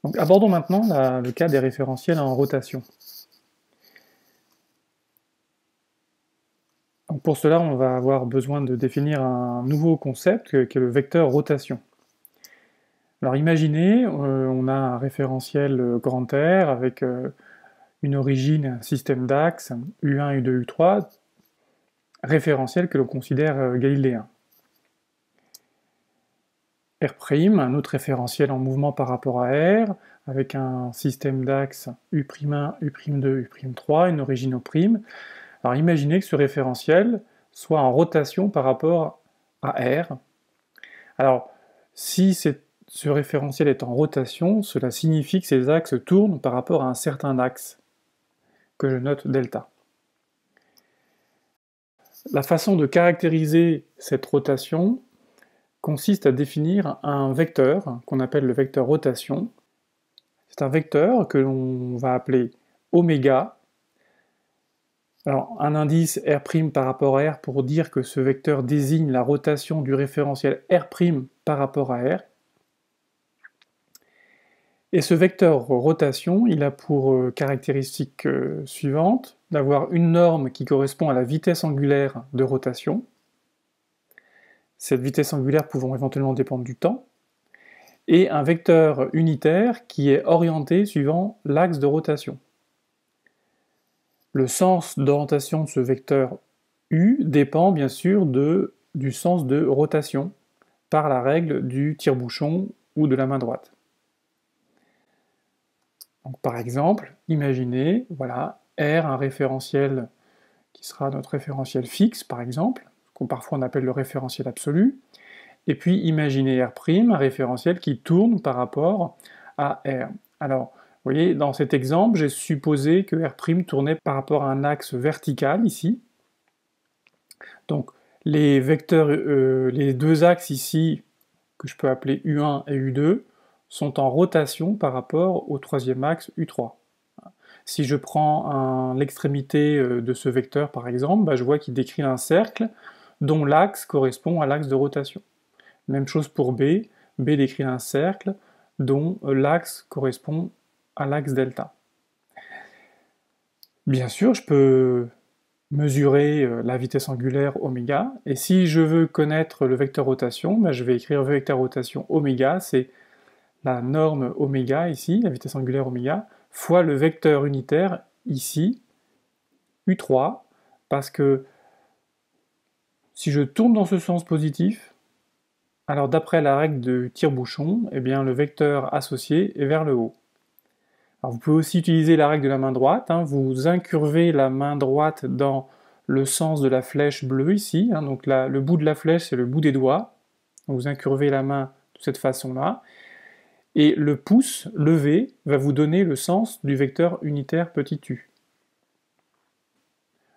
Donc, abordons maintenant le cas des référentiels en rotation. Donc, pour cela, on va avoir besoin de définir un nouveau concept qui est le vecteur rotation. Alors imaginez, on a un référentiel grand R avec une origine et un système d'axes U1, U2, U3, référentiel que l'on considère galiléen. R', un autre référentiel en mouvement par rapport à R, avec un système d'axes U'1, U'2, U'3, une origine au'. Alors imaginez que ce référentiel soit en rotation par rapport à R. Alors, si ce référentiel est en rotation, cela signifie que ces axes tournent par rapport à un certain axe, que je note delta. La façon de caractériser cette rotation consiste à définir un vecteur qu'on appelle le vecteur rotation. C'est un vecteur que l'on va appeler oméga. Alors, un indice R' par rapport à R pour dire que ce vecteur désigne la rotation du référentiel R' par rapport à R. Et ce vecteur rotation, il a pour caractéristique suivante d'avoir une norme qui correspond à la vitesse angulaire de rotation, cette vitesse angulaire pouvant éventuellement dépendre du temps, et un vecteur unitaire qui est orienté suivant l'axe de rotation. Le sens d'orientation de ce vecteur U dépend bien sûr du sens de rotation par la règle du tire-bouchon ou de la main droite. Donc, par exemple, imaginez, voilà, R, un référentiel qui sera notre référentiel fixe, par exemple, qu'on parfois on appelle le référentiel absolu, et puis imaginez R', un référentiel qui tourne par rapport à R. Alors, vous voyez, dans cet exemple, j'ai supposé que R' tournait par rapport à un axe vertical, ici. Donc, les vecteurs, les deux axes ici, que je peux appeler U1 et U2, sont en rotation par rapport au troisième axe U3. Si je prends l'extrémité de ce vecteur par exemple, je vois qu'il décrit un cercle dont l'axe correspond à l'axe de rotation. Même chose pour B, B décrit un cercle dont l'axe correspond à l'axe delta. Bien sûr, je peux mesurer la vitesse angulaire oméga, et si je veux connaître le vecteur rotation, je vais écrire vecteur rotation oméga, c'est la norme oméga ici, la vitesse angulaire oméga, fois le vecteur unitaire ici, U3, parce que si je tourne dans ce sens positif, alors d'après la règle de tire-bouchon, eh bien le vecteur associé est vers le haut. Alors vous pouvez aussi utiliser la règle de la main droite, vous incurvez la main droite dans le sens de la flèche bleue ici, donc le bout de la flèche c'est le bout des doigts, donc vous incurvez la main de cette façon-là, et le pouce levé va vous donner le sens du vecteur unitaire petit u.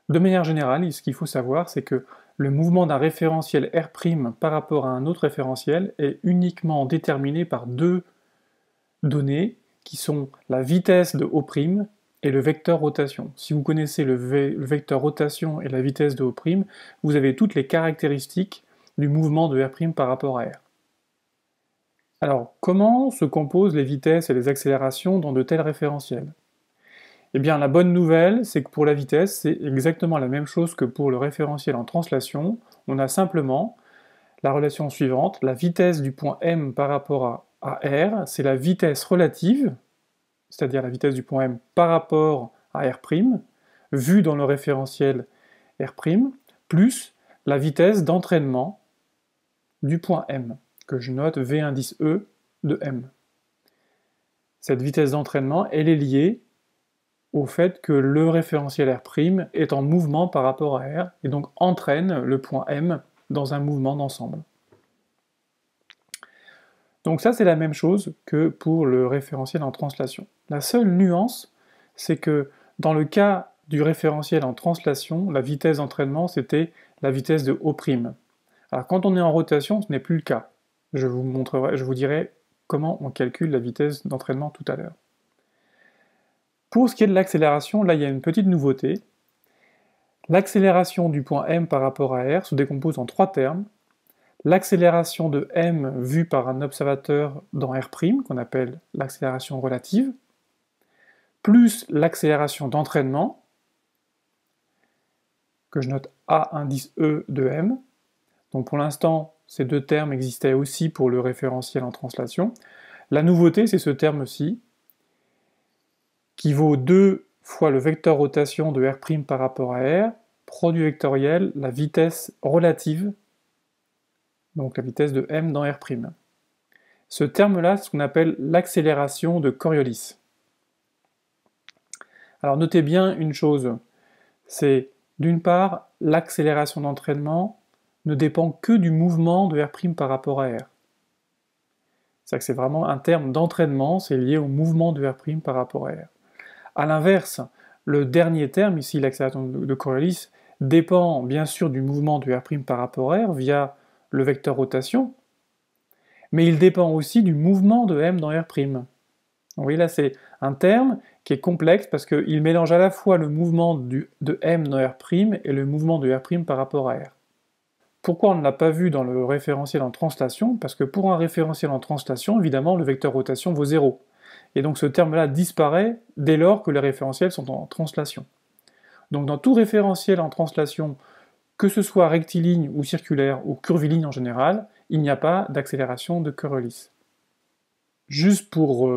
De manière générale, ce qu'il faut savoir, c'est que le mouvement d'un référentiel R' par rapport à un autre référentiel est uniquement déterminé par deux données qui sont la vitesse de O' et le vecteur rotation. Si vous connaissez le vecteur rotation et la vitesse de O', vous avez toutes les caractéristiques du mouvement de R' par rapport à R. Alors, comment se composent les vitesses et les accélérations dans de tels référentiels? Eh bien, la bonne nouvelle, c'est que pour la vitesse, c'est exactement la même chose que pour le référentiel en translation. On a simplement la relation suivante, la vitesse du point M par rapport à R, c'est la vitesse relative, c'est-à-dire la vitesse du point M par rapport à R', vue dans le référentiel R', plus la vitesse d'entraînement du point M, que je note V indice E de M. Cette vitesse d'entraînement, elle est liée au fait que le référentiel R' est en mouvement par rapport à R, et donc entraîne le point M dans un mouvement d'ensemble. Donc ça, c'est la même chose que pour le référentiel en translation. La seule nuance, c'est que dans le cas du référentiel en translation, la vitesse d'entraînement, c'était la vitesse de O'. Alors quand on est en rotation, ce n'est plus le cas. Je vous dirai comment on calcule la vitesse d'entraînement tout à l'heure. Pour ce qui est de l'accélération, là il y a une petite nouveauté. L'accélération du point M par rapport à R se décompose en trois termes. l'accélération de m vue par un observateur dans R', qu'on appelle l'accélération relative, plus l'accélération d'entraînement, que je note A indice E de m. Donc pour l'instant, ces deux termes existaient aussi pour le référentiel en translation. La nouveauté, c'est ce terme-ci, qui vaut 2 fois le vecteur rotation de R' par rapport à R, produit vectoriel, la vitesse relative, donc la vitesse de m dans R'. Ce terme-là, c'est ce qu'on appelle l'accélération de Coriolis. Alors notez bien une chose, c'est d'une part, l'accélération d'entraînement ne dépend que du mouvement de R' par rapport à R. C'est-à-dire que c'est vraiment un terme d'entraînement, c'est lié au mouvement de R' par rapport à R. A l'inverse, le dernier terme, ici l'accélération de Coriolis, dépend bien sûr du mouvement de R' par rapport à R via le vecteur rotation, mais il dépend aussi du mouvement de m dans R'. Vous voyez là, c'est un terme qui est complexe parce qu'il mélange à la fois le mouvement de m dans R' et le mouvement de R' par rapport à R. Pourquoi on ne l'a pas vu dans le référentiel en translation? Parce que pour un référentiel en translation, évidemment, le vecteur rotation vaut 0. Et donc ce terme-là disparaît dès lors que les référentiels sont en translation. Donc dans tout référentiel en translation, que ce soit rectiligne ou circulaire ou curviligne en général, il n'y a pas d'accélération de Coriolis. Juste pour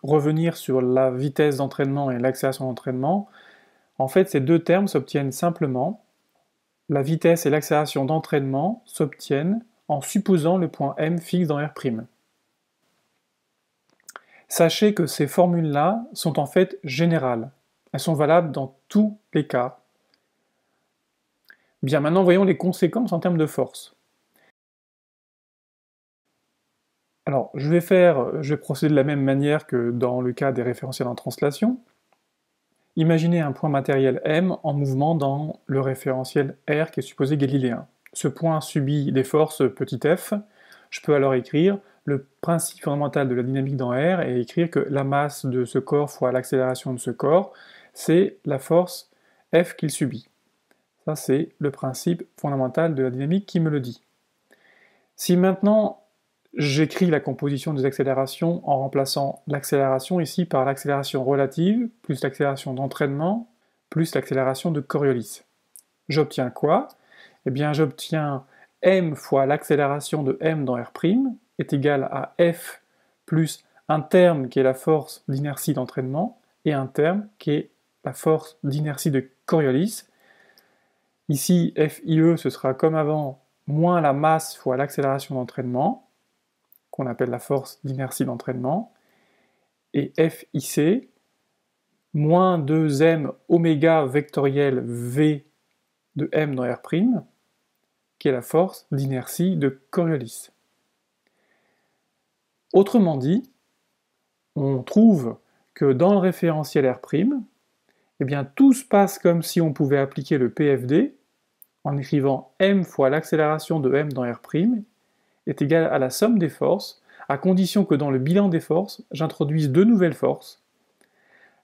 revenir sur la vitesse d'entraînement et l'accélération d'entraînement, en fait ces deux termes s'obtiennent simplement. La vitesse et l'accélération d'entraînement s'obtiennent en supposant le point m fixe dans R'. Sachez que ces formules-là sont en fait générales. Elles sont valables dans tous les cas. Bien, maintenant voyons les conséquences en termes de force. Alors, je vais procéder de la même manière que dans le cas des référentiels en translation. Imaginez un point matériel M en mouvement dans le référentiel R qui est supposé galiléen. Ce point subit des forces petit f. Je peux alors écrire le principe fondamental de la dynamique dans R et écrire que la masse de ce corps fois l'accélération de ce corps, c'est la force F qu'il subit. Ça, c'est le principe fondamental de la dynamique qui me le dit. Si maintenant j'écris la composition des accélérations en remplaçant l'accélération ici par l'accélération relative, plus l'accélération d'entraînement, plus l'accélération de Coriolis. J'obtiens quoi? Eh bien j'obtiens m fois l'accélération de m dans R' est égal à f plus un terme qui est la force d'inertie d'entraînement et un terme qui est la force d'inertie de Coriolis. Ici, FIE, ce sera comme avant, moins la masse fois l'accélération d'entraînement, qu'on appelle la force d'inertie d'entraînement, et FIC, moins 2m oméga vectoriel V de m dans R', qui est la force d'inertie de Coriolis. Autrement dit, on trouve que dans le référentiel R', eh bien, tout se passe comme si on pouvait appliquer le PFD en écrivant m fois l'accélération de m dans R' est égal à la somme des forces, à condition que dans le bilan des forces, j'introduise deux nouvelles forces.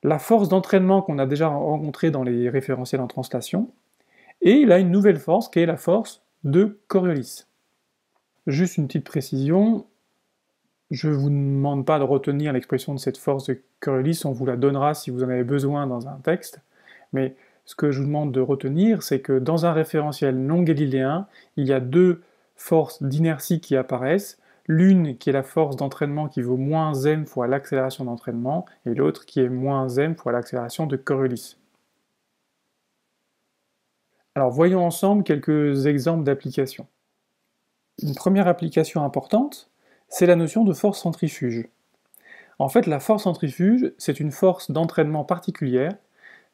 La force d'entraînement qu'on a déjà rencontrée dans les référentiels en translation, et là une nouvelle force qui est la force de Coriolis. Juste une petite précision, je ne vous demande pas de retenir l'expression de cette force de Coriolis, on vous la donnera si vous en avez besoin dans un texte, mais ce que je vous demande de retenir, c'est que dans un référentiel non galiléen, il y a deux forces d'inertie qui apparaissent, l'une qui est la force d'entraînement qui vaut moins m fois l'accélération d'entraînement, et l'autre qui est moins m fois l'accélération de Coriolis. Alors voyons ensemble quelques exemples d'applications. Une première application importante, c'est la notion de force centrifuge. En fait, la force centrifuge, c'est une force d'entraînement particulière.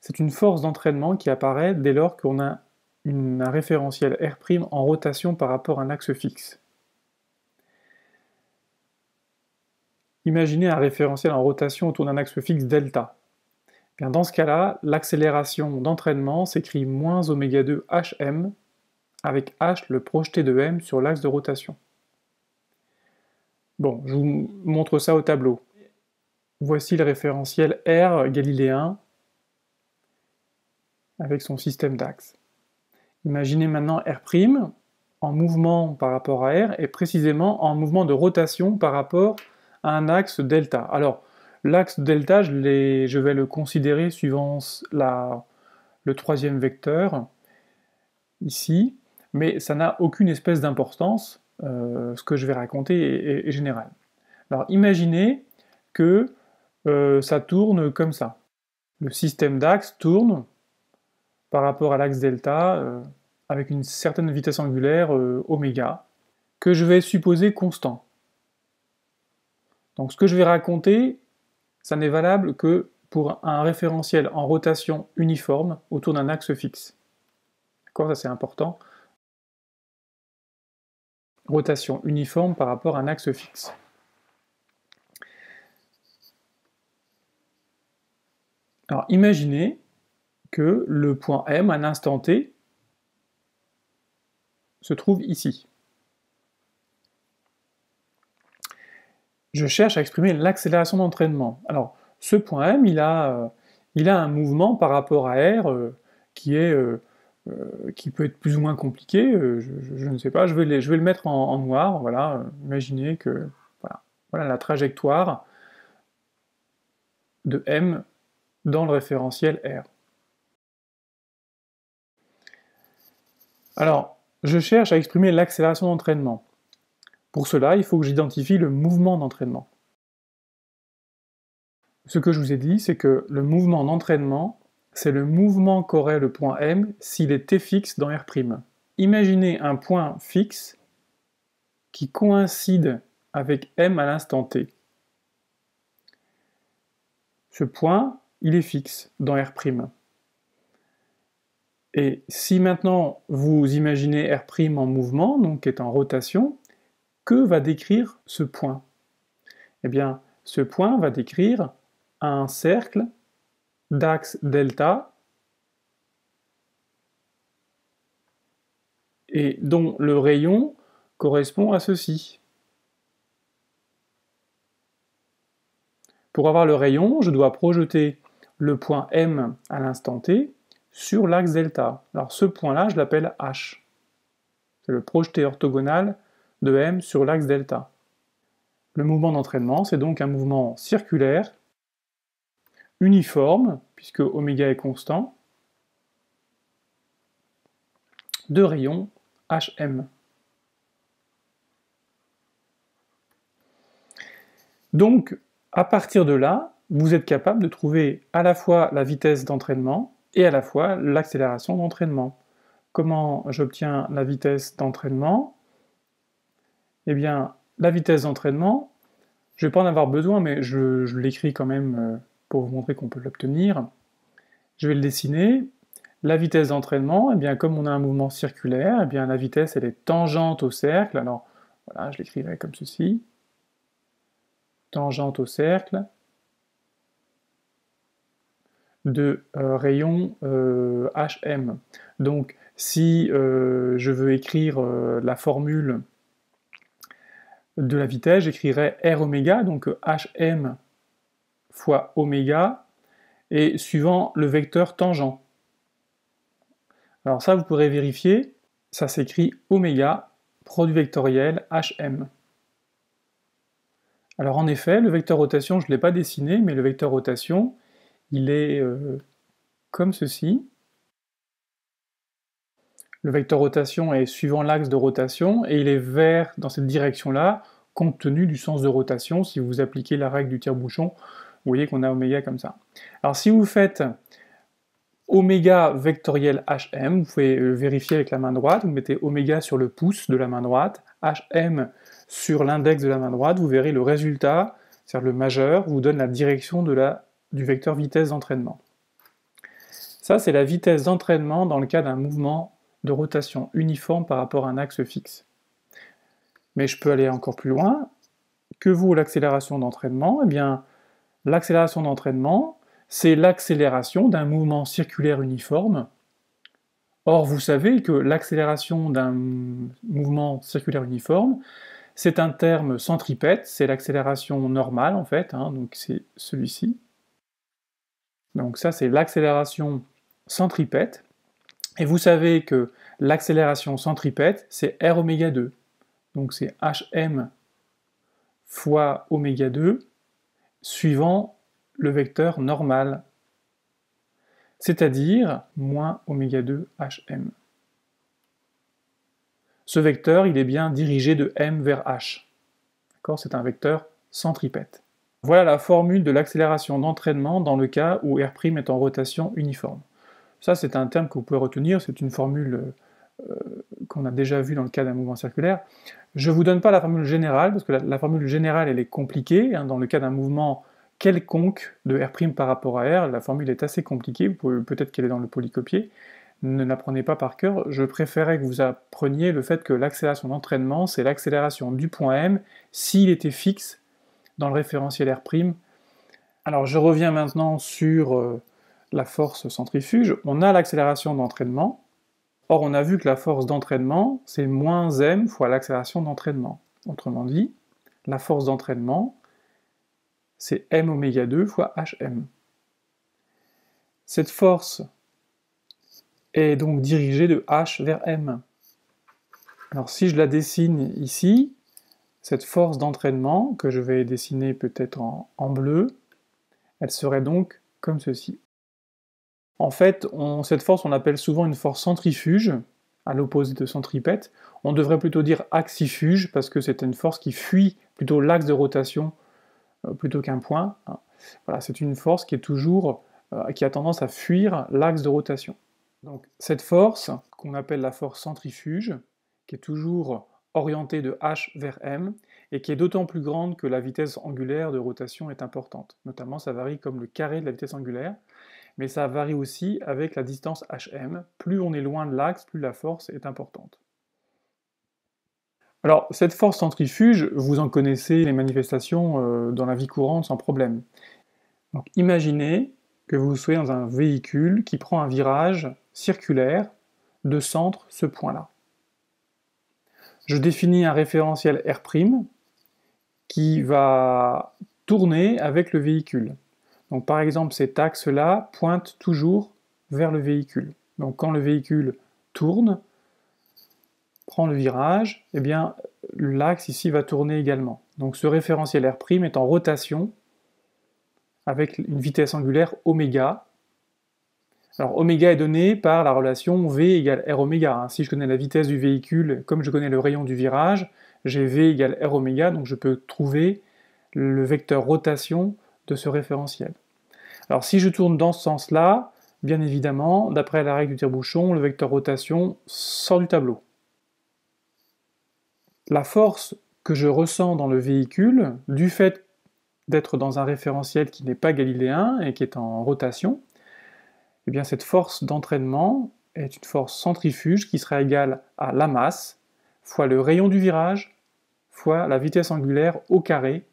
C'est une force d'entraînement qui apparaît dès lors qu'on a un référentiel R' en rotation par rapport à un axe fixe. Imaginez un référentiel en rotation autour d'un axe fixe delta. Bien, dans ce cas-là, l'accélération d'entraînement s'écrit moins ω2 hm, avec h le projeté de m sur l'axe de rotation. Bon, je vous montre ça au tableau. Voici le référentiel R galiléen avec son système d'axes. Imaginez maintenant R', en mouvement par rapport à R et précisément en mouvement de rotation par rapport à un axe delta. Alors, l'axe delta, je vais le considérer suivant le troisième vecteur, ici, mais ça n'a aucune espèce d'importance, ce que je vais raconter est général. Alors, imaginez que ça tourne comme ça. Le système d'axe tourne par rapport à l'axe delta avec une certaine vitesse angulaire oméga, que je vais supposer constant. Donc ce que je vais raconter, ça n'est valable que pour un référentiel en rotation uniforme autour d'un axe fixe. D'accord, ça c'est important. Rotation uniforme par rapport à un axe fixe. Alors imaginez que le point M, à un instant t, se trouve ici. Je cherche à exprimer l'accélération d'entraînement. Alors, ce point M, il a un mouvement par rapport à R qui peut être plus ou moins compliqué, je ne sais pas, je vais le mettre en noir, voilà, imaginez que, voilà la trajectoire de M dans le référentiel R. Alors, je cherche à exprimer l'accélération d'entraînement. Pour cela, il faut que j'identifie le mouvement d'entraînement. Ce que je vous ai dit, c'est que le mouvement d'entraînement, c'est le mouvement qu'aurait le point M s'il était fixe dans R'. Imaginez un point fixe qui coïncide avec M à l'instant t. Ce point, il est fixe dans R'. Et si maintenant vous imaginez R' en mouvement, donc qui est en rotation, que va décrire ce point? Eh bien, ce point va décrire un cercle d'axe delta et dont le rayon correspond à ceci. Pour avoir le rayon, je dois projeter le point M à l'instant t sur l'axe delta. Alors ce point-là, je l'appelle H. C'est le projeté orthogonal de M sur l'axe delta. Le mouvement d'entraînement, c'est donc un mouvement circulaire, uniforme, puisque oméga est constant, de rayon HM. Donc, à partir de là, vous êtes capable de trouver à la fois la vitesse d'entraînement et à la fois l'accélération d'entraînement. Comment j'obtiens la vitesse d'entraînement? Eh bien, la vitesse d'entraînement, je ne vais pas en avoir besoin, mais je l'écris quand même pour vous montrer qu'on peut l'obtenir. Je vais le dessiner. La vitesse d'entraînement, eh bien, comme on a un mouvement circulaire, eh bien, la vitesse elle est tangente au cercle. Alors, voilà, je l'écrirai comme ceci. Tangente au cercle de rayon HM. Donc, si je veux écrire la formule de la vitesse, j'écrirai R oméga, donc HM fois oméga, et suivant le vecteur tangent. Alors ça, vous pourrez vérifier, ça s'écrit oméga, produit vectoriel HM. Alors en effet, le vecteur rotation, je ne l'ai pas dessiné, mais le vecteur rotation, il est comme ceci. Le vecteur rotation est suivant l'axe de rotation, et il est vert dans cette direction-là, compte tenu du sens de rotation. Si vous appliquez la règle du tire-bouchon, vous voyez qu'on a oméga comme ça. Alors si vous faites oméga vectoriel HM, vous pouvez vérifier avec la main droite, vous mettez oméga sur le pouce de la main droite, HM sur l'index de la main droite, vous verrez le résultat, c'est-à-dire le majeur, vous donne la direction du vecteur vitesse d'entraînement. Ça, c'est la vitesse d'entraînement dans le cas d'un mouvement de rotation uniforme par rapport à un axe fixe. Mais je peux aller encore plus loin. Que vaut l'accélération d'entraînement? Eh bien, l'accélération d'entraînement, c'est l'accélération d'un mouvement circulaire uniforme. Or, vous savez que l'accélération d'un mouvement circulaire uniforme, c'est un terme centripète, c'est l'accélération normale en fait, hein, donc c'est celui-ci. Donc ça, c'est l'accélération centripète. Et vous savez que l'accélération centripète, c'est r oméga 2. Donc c'est hm fois oméga 2, suivant le vecteur normal, c'est-à-dire moins oméga 2 hm. Ce vecteur, il est bien dirigé de m vers h. D'accord ? C'est un vecteur centripète. Voilà la formule de l'accélération d'entraînement dans le cas où r' est en rotation uniforme. Ça, c'est un terme que vous pouvez retenir, c'est une formule qu'on a déjà vue dans le cas d'un mouvement circulaire. Je ne vous donne pas la formule générale, parce que la formule générale, elle est compliquée. Dans le cas d'un mouvement quelconque de r' par rapport à r, la formule est assez compliquée, peut-être qu'elle est dans le polycopier. Ne l'apprenez pas par cœur, je préférais que vous appreniez le fait que l'accélération d'entraînement, c'est l'accélération du point M s'il était fixe dans le référentiel R'. Alors je reviens maintenant sur la force centrifuge. On a l'accélération d'entraînement. Or on a vu que la force d'entraînement, c'est moins m fois l'accélération d'entraînement. Autrement dit, la force d'entraînement, c'est m oméga 2 fois hm. Cette force est donc dirigée de h vers m. Alors si je la dessine ici, cette force d'entraînement, que je vais dessiner peut-être en bleu, elle serait donc comme ceci. En fait, cette force, on l'appelle souvent une force centrifuge, à l'opposé de centripète. On devrait plutôt dire axifuge, parce que c'est une force qui fuit plutôt l'axe de rotation plutôt qu'un point. Voilà, c'est une force qui a tendance à fuir l'axe de rotation. Donc cette force, qu'on appelle la force centrifuge, qui est toujours orientée de h vers m, et qui est d'autant plus grande que la vitesse angulaire de rotation est importante. Notamment, ça varie comme le carré de la vitesse angulaire, mais ça varie aussi avec la distance hm. Plus on est loin de l'axe, plus la force est importante. Alors, cette force centrifuge, vous en connaissez les manifestations dans la vie courante sans problème. Donc, imaginez que vous soyez dans un véhicule qui prend un virage circulaire de centre ce point-là. Je définis un référentiel R' qui va tourner avec le véhicule. Donc par exemple, cet axe-là pointe toujours vers le véhicule. Donc quand le véhicule tourne, prend le virage, eh bien l'axe ici va tourner également. Donc ce référentiel R' est en rotation avec une vitesse angulaire oméga. Alors oméga est donné par la relation V égale R oméga. Si je connais la vitesse du véhicule, comme je connais le rayon du virage, j'ai V égale R oméga, donc je peux trouver le vecteur rotation de ce référentiel. Alors si je tourne dans ce sens-là, bien évidemment, d'après la règle du tire-bouchon, le vecteur rotation sort du tableau. La force que je ressens dans le véhicule, du fait d'être dans un référentiel qui n'est pas galiléen et qui est en rotation, eh bien cette force d'entraînement est une force centrifuge qui sera égale à la masse fois le rayon du virage fois la vitesse angulaire au carré,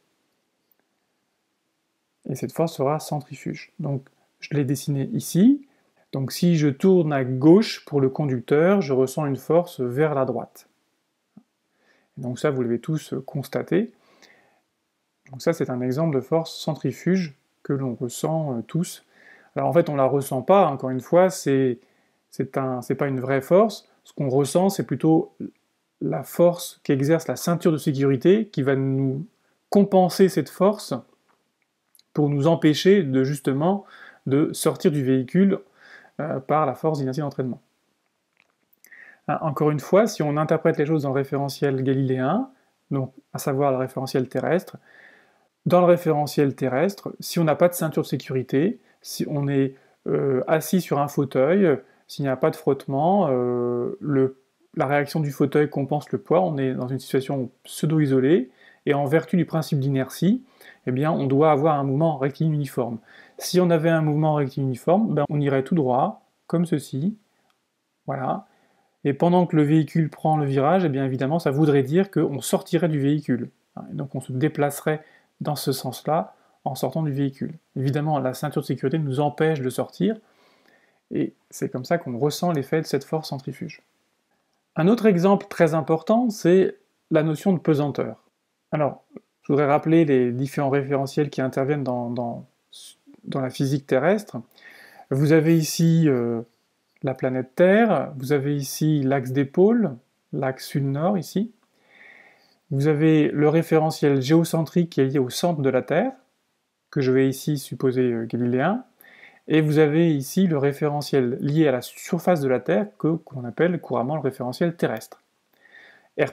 et cette force sera centrifuge. Donc je l'ai dessiné ici. Donc si je tourne à gauche pour le conducteur, je ressens une force vers la droite. Donc ça, vous l'avez tous constaté. Donc ça, c'est un exemple de force centrifuge que l'on ressent tous. Alors en fait, on ne la ressent pas, encore une fois, c'est pas une vraie force. Ce qu'on ressent, c'est plutôt la force qu'exerce la ceinture de sécurité qui va nous compenser cette force pour nous empêcher justement de sortir du véhicule par la force d'inertie d'entraînement. Encore une fois, si on interprète les choses dans le référentiel galiléen, donc à savoir le référentiel terrestre, dans le référentiel terrestre, si on n'a pas de ceinture de sécurité, si on est assis sur un fauteuil, s'il n'y a pas de frottement, la réaction du fauteuil compense le poids, on est dans une situation pseudo-isolée, et en vertu du principe d'inertie, eh bien, on doit avoir un mouvement rectiligne uniforme. Si on avait un mouvement rectiligne uniforme, ben, on irait tout droit, comme ceci, voilà, et pendant que le véhicule prend le virage, eh bien évidemment, ça voudrait dire qu'on sortirait du véhicule, et donc on se déplacerait dans ce sens-là en sortant du véhicule. Évidemment, la ceinture de sécurité nous empêche de sortir, et c'est comme ça qu'on ressent l'effet de cette force centrifuge. Un autre exemple très important, c'est la notion de pesanteur. Alors, je voudrais rappeler les différents référentiels qui interviennent dans la physique terrestre. Vous avez ici la planète Terre, vous avez ici l'axe des pôles, l'axe sud-nord ici. Vous avez le référentiel géocentrique qui est lié au centre de la Terre, que je vais ici supposer galiléen, et vous avez ici le référentiel lié à la surface de la Terre, qu'on appelle couramment le référentiel terrestre. R'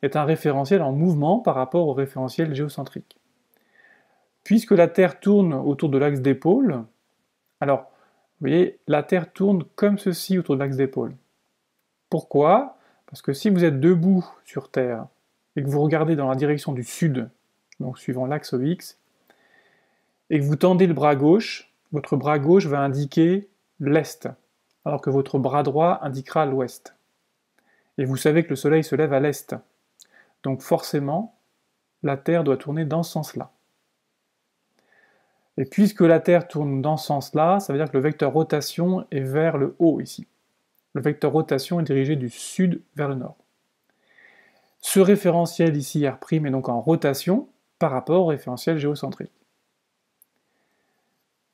est un référentiel en mouvement par rapport au référentiel géocentrique. Puisque la Terre tourne autour de l'axe des pôles, alors, vous voyez, la Terre tourne comme ceci autour de l'axe des pôles. Pourquoi? Parce que si vous êtes debout sur Terre, et que vous regardez dans la direction du sud, donc suivant l'axe OX, et que vous tendez le bras gauche, votre bras gauche va indiquer l'est, alors que votre bras droit indiquera l'ouest. Et vous savez que le soleil se lève à l'est. Donc forcément, la Terre doit tourner dans ce sens-là. Et puisque la Terre tourne dans ce sens-là, ça veut dire que le vecteur rotation est vers le haut ici. Le vecteur rotation est dirigé du sud vers le nord. Ce référentiel ici, R' est donc en rotation par rapport au référentiel géocentrique.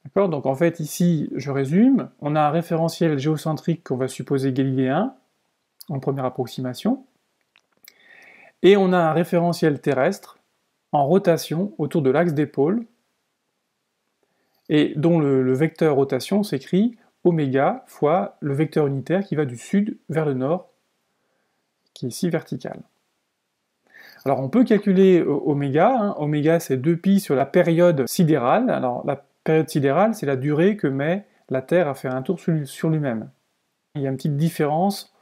D'accord? Donc en fait ici, je résume, on a un référentiel géocentrique qu'on va supposer galiléen, en première approximation, et on a un référentiel terrestre en rotation autour de l'axe des pôles, et dont le vecteur rotation s'écrit oméga fois le vecteur unitaire qui va du sud vers le nord, qui est ici vertical. Alors on peut calculer oméga, hein. Oméga c'est 2π sur la période sidérale. Alors la période sidérale c'est la durée que met la Terre à faire un tour sur lui-même. Il y a une petite différence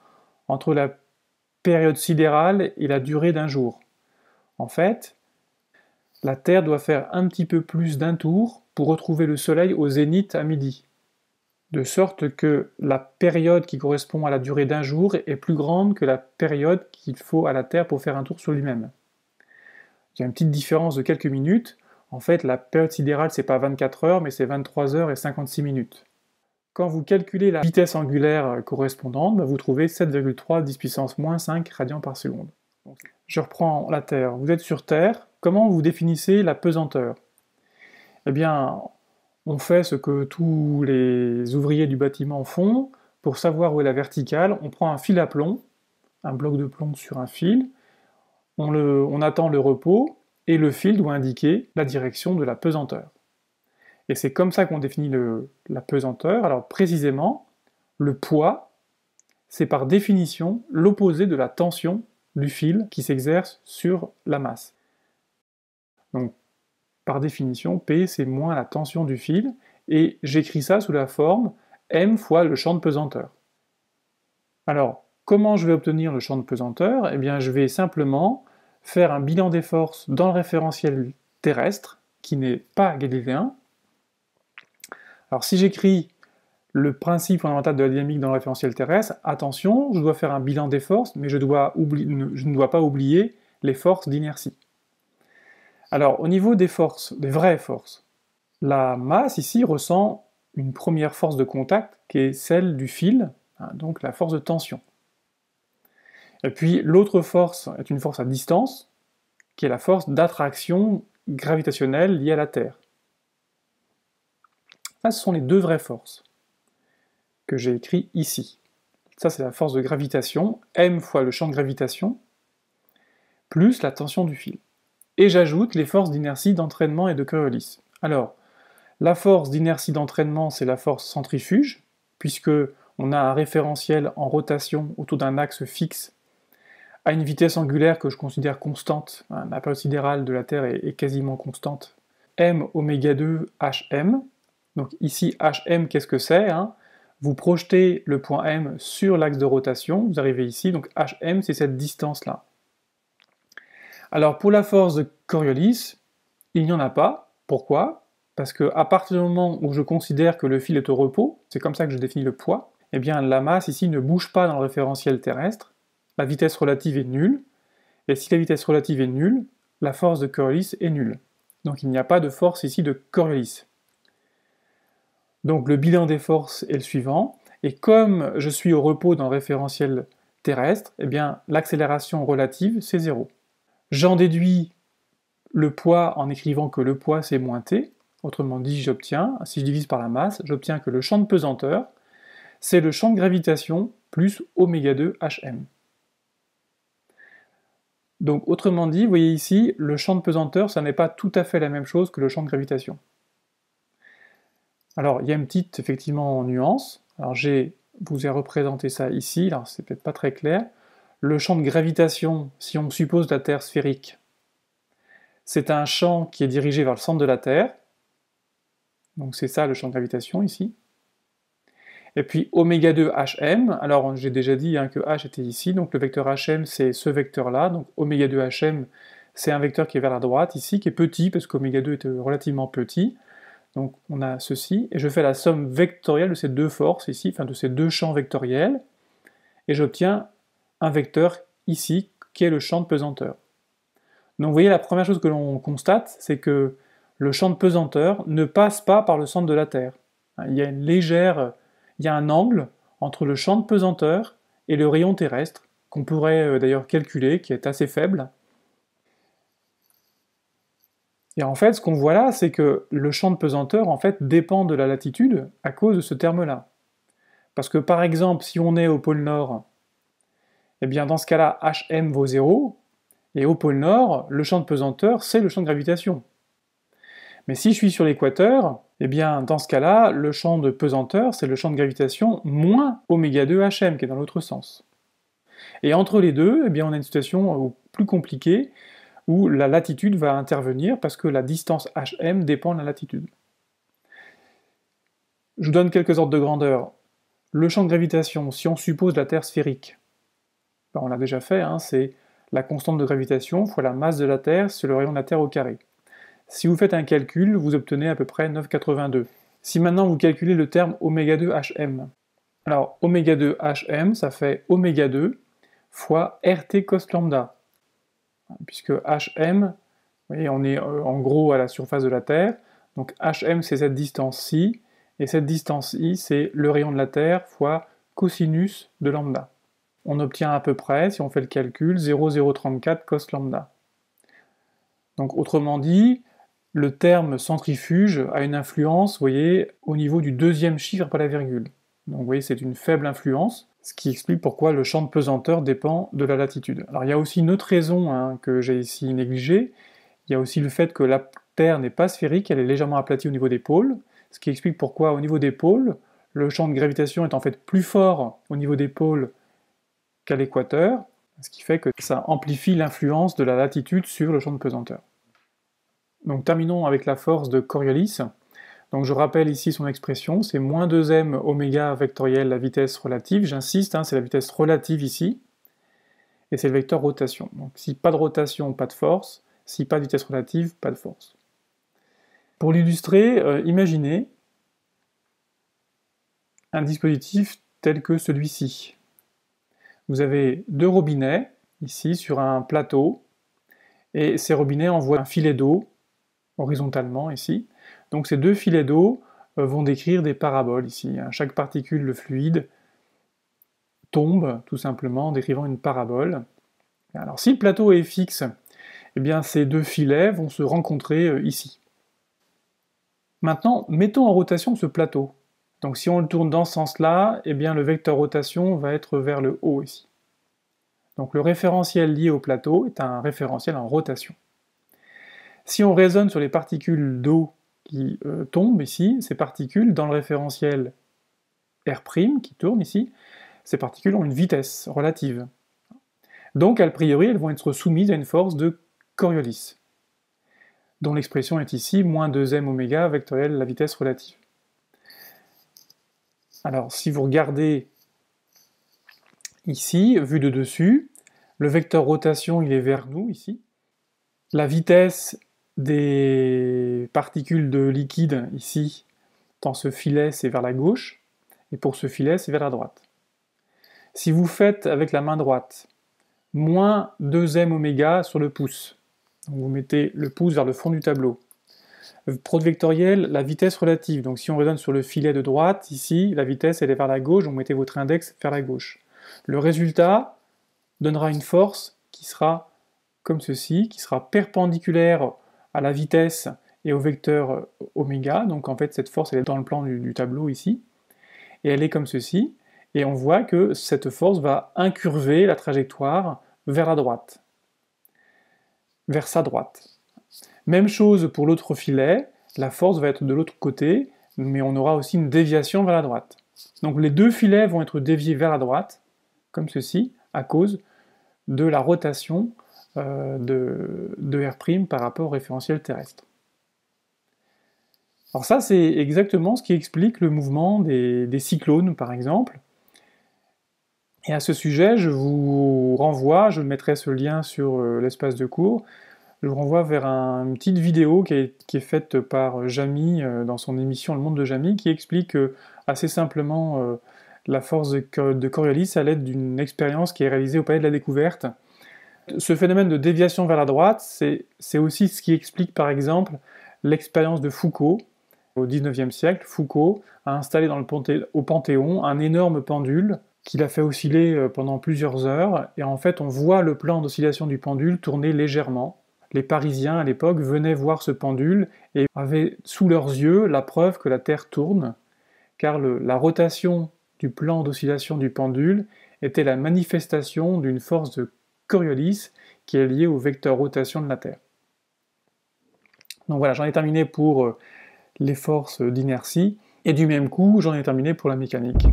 entre la période sidérale et la durée d'un jour. En fait, la Terre doit faire un petit peu plus d'un tour pour retrouver le Soleil au zénith à midi. De sorte que la période qui correspond à la durée d'un jour est plus grande que la période qu'il faut à la Terre pour faire un tour sur lui-même. Il y a une petite différence de quelques minutes. En fait, la période sidérale, c'est pas 24 heures, mais c'est 23 heures et 56 minutes. Quand vous calculez la vitesse angulaire correspondante, vous trouvez 7,3 10 puissance moins 5 radians par seconde. Je reprends la Terre. Vous êtes sur Terre. Comment vous définissez la pesanteur? Eh bien, on fait ce que tous les ouvriers du bâtiment font. Pour savoir où est la verticale, on prend un fil à plomb, un bloc de plomb sur un fil, on attend le repos, et le fil doit indiquer la direction de la pesanteur. Et c'est comme ça qu'on définit la pesanteur. Alors précisément, le poids, c'est par définition l'opposé de la tension du fil qui s'exerce sur la masse. Donc, par définition, P c'est moins la tension du fil, et j'écris ça sous la forme m fois le champ de pesanteur. Alors, comment je vais obtenir le champ de pesanteur? Eh bien, je vais simplement faire un bilan des forces dans le référentiel terrestre, qui n'est pas galiléen. Alors, si j'écris le principe fondamental de la dynamique dans le référentiel terrestre, attention, je dois faire un bilan des forces, mais je ne dois pas oublier les forces d'inertie. Alors, au niveau des forces, des vraies forces, la masse ici ressent une première force de contact qui est celle du fil, hein, donc la force de tension. Et puis l'autre force est une force à distance, qui est la force d'attraction gravitationnelle liée à la Terre. Ça, ce sont les deux vraies forces que j'ai écrites ici. Ça, c'est la force de gravitation, m fois le champ de gravitation, plus la tension du fil. Et j'ajoute les forces d'inertie, d'entraînement et de Coriolis. Alors, la force d'inertie d'entraînement, c'est la force centrifuge, puisque on a un référentiel en rotation autour d'un axe fixe à une vitesse angulaire que je considère constante. La période sidérale de la Terre est quasiment constante. M oméga 2 Hm. Donc ici, Hm, qu'est-ce que c'est, hein? Vous projetez le point M sur l'axe de rotation, vous arrivez ici, donc Hm, c'est cette distance-là. Alors pour la force de Coriolis, il n'y en a pas. Pourquoi? Parce qu'à partir du moment où je considère que le fil est au repos, c'est comme ça que je définis le poids, eh bien la masse ici ne bouge pas dans le référentiel terrestre, la vitesse relative est nulle, et si la vitesse relative est nulle, la force de Coriolis est nulle. Donc il n'y a pas de force ici de Coriolis. Donc le bilan des forces est le suivant, et comme je suis au repos dans le référentiel terrestre, eh bien l'accélération relative c'est 0. J'en déduis le poids en écrivant que le poids c'est moins t, autrement dit j'obtiens, si je divise par la masse, j'obtiens que le champ de pesanteur c'est le champ de gravitation plus ω2 hm. Donc autrement dit, vous voyez ici, le champ de pesanteur, ça n'est pas tout à fait la même chose que le champ de gravitation. Alors il y a une petite, effectivement, nuance. Alors vous ai représenté ça ici, alors c'est peut-être pas très clair. Le champ de gravitation, si on suppose la Terre sphérique, c'est un champ qui est dirigé vers le centre de la Terre. Donc c'est ça le champ de gravitation ici. Et puis ω2 hm, alors j'ai déjà dit que h était ici, donc le vecteur hm c'est ce vecteur-là, donc ω2 hm c'est un vecteur qui est vers la droite ici, qui est petit, parce qu'ω2 est relativement petit, donc on a ceci, et je fais la somme vectorielle de ces deux forces ici, enfin de ces deux champs vectoriels, et j'obtiens un vecteur ici, qui est le champ de pesanteur. Donc vous voyez, la première chose que l'on constate, c'est que le champ de pesanteur ne passe pas par le centre de la Terre. Il y a un angle entre le champ de pesanteur et le rayon terrestre, qu'on pourrait d'ailleurs calculer, qui est assez faible. Et en fait, ce qu'on voit là, c'est que le champ de pesanteur, en fait, dépend de la latitude à cause de ce terme-là. Parce que, par exemple, si on est au pôle Nord, eh bien, dans ce cas-là, hm vaut 0, et au pôle Nord, le champ de pesanteur, c'est le champ de gravitation. Mais si je suis sur l'équateur, eh bien, dans ce cas-là, le champ de pesanteur, c'est le champ de gravitation moins ω2 hm, qui est dans l'autre sens. Et entre les deux, eh bien, on a une situation plus compliquée, où la latitude va intervenir, parce que la distance hm dépend de la latitude. Je vous donne quelques ordres de grandeur. Le champ de gravitation, si on suppose la Terre sphérique, ben on l'a déjà fait, c'est la constante de gravitation fois la masse de la Terre sur le rayon de la Terre au carré. Si vous faites un calcul, vous obtenez à peu près 9,82. Si maintenant vous calculez le terme ω2 hm, alors ω2 hm, ça fait ω2 fois RT cos lambda, puisque hm, vous voyez, on est en gros à la surface de la Terre, donc hm c'est cette distance-ci, et cette distance-ci c'est le rayon de la Terre fois cosinus de lambda. On obtient à peu près, si on fait le calcul, 0,034 cos lambda. Donc autrement dit, le terme centrifuge a une influence, vous voyez, au niveau du deuxième chiffre après la virgule. Donc vous voyez, c'est une faible influence, ce qui explique pourquoi le champ de pesanteur dépend de la latitude. Alors il y a aussi une autre raison que j'ai ici négligée, il y a aussi le fait que la Terre n'est pas sphérique, elle est légèrement aplatie au niveau des pôles, ce qui explique pourquoi au niveau des pôles, le champ de gravitation est en fait plus fort au niveau des pôles qu'à l'équateur, ce qui fait que ça amplifie l'influence de la latitude sur le champ de pesanteur. Donc terminons avec la force de Coriolis. Donc je rappelle ici son expression, c'est moins 2m oméga vectoriel la vitesse relative, j'insiste, c'est la vitesse relative ici, et c'est le vecteur rotation. Donc si pas de rotation, pas de force, si pas de vitesse relative, pas de force. Pour l'illustrer, imaginez un dispositif tel que celui-ci. Vous avez deux robinets, ici, sur un plateau, et ces robinets envoient un filet d'eau, horizontalement, ici. Donc ces deux filets d'eau vont décrire des paraboles, ici. Chaque particule de fluide tombe, tout simplement, en décrivant une parabole. Alors si le plateau est fixe, eh bien ces deux filets vont se rencontrer ici. Maintenant, mettons en rotation ce plateau. Donc si on le tourne dans ce sens-là, eh bien le vecteur rotation va être vers le haut ici. Donc le référentiel lié au plateau est un référentiel en rotation. Si on raisonne sur les particules d'eau qui tombent ici, ces particules, dans le référentiel R' qui tourne ici, ces particules ont une vitesse relative. Donc, a priori, elles vont être soumises à une force de Coriolis, dont l'expression est ici, moins 2m oméga vectoriel la vitesse relative. Alors, si vous regardez ici, vu de dessus, le vecteur rotation, il est vers nous, ici. La vitesse des particules de liquide, ici, dans ce filet, c'est vers la gauche, et pour ce filet, c'est vers la droite. Si vous faites avec la main droite, moins 2m oméga sur le pouce, donc vous mettez le pouce vers le fond du tableau. Prod vectoriel, la vitesse relative, donc si on raisonne sur le filet de droite, ici, la vitesse elle est vers la gauche, donc vous mettez votre index vers la gauche. Le résultat donnera une force qui sera comme ceci, qui sera perpendiculaire à la vitesse et au vecteur oméga, donc en fait cette force elle est dans le plan du tableau ici, et elle est comme ceci, et on voit que cette force va incurver la trajectoire vers la droite, vers sa droite. Même chose pour l'autre filet, la force va être de l'autre côté, mais on aura aussi une déviation vers la droite. Donc les deux filets vont être déviés vers la droite, comme ceci, à cause de la rotation de R' par rapport au référentiel terrestre. Alors ça, c'est exactement ce qui explique le mouvement des cyclones, par exemple. Et à ce sujet, je vous renvoie, je mettrai ce lien sur l'espace de cours, je vous renvoie vers une petite vidéo qui est faite par Jamy dans son émission Le Monde de Jamy, qui explique assez simplement la force de Coriolis à l'aide d'une expérience qui est réalisée au Palais de la Découverte. Ce phénomène de déviation vers la droite, c'est aussi ce qui explique par exemple l'expérience de Foucault. Au XIXe siècle, Foucault a installé au Panthéon un énorme pendule qu'il a fait osciller pendant plusieurs heures, et en fait on voit le plan d'oscillation du pendule tourner légèrement. Les Parisiens à l'époque venaient voir ce pendule et avaient sous leurs yeux la preuve que la Terre tourne, car la rotation du plan d'oscillation du pendule était la manifestation d'une force de Coriolis qui est liée au vecteur rotation de la Terre. Donc voilà, j'en ai terminé pour les forces d'inertie, et du même coup, j'en ai terminé pour la mécanique.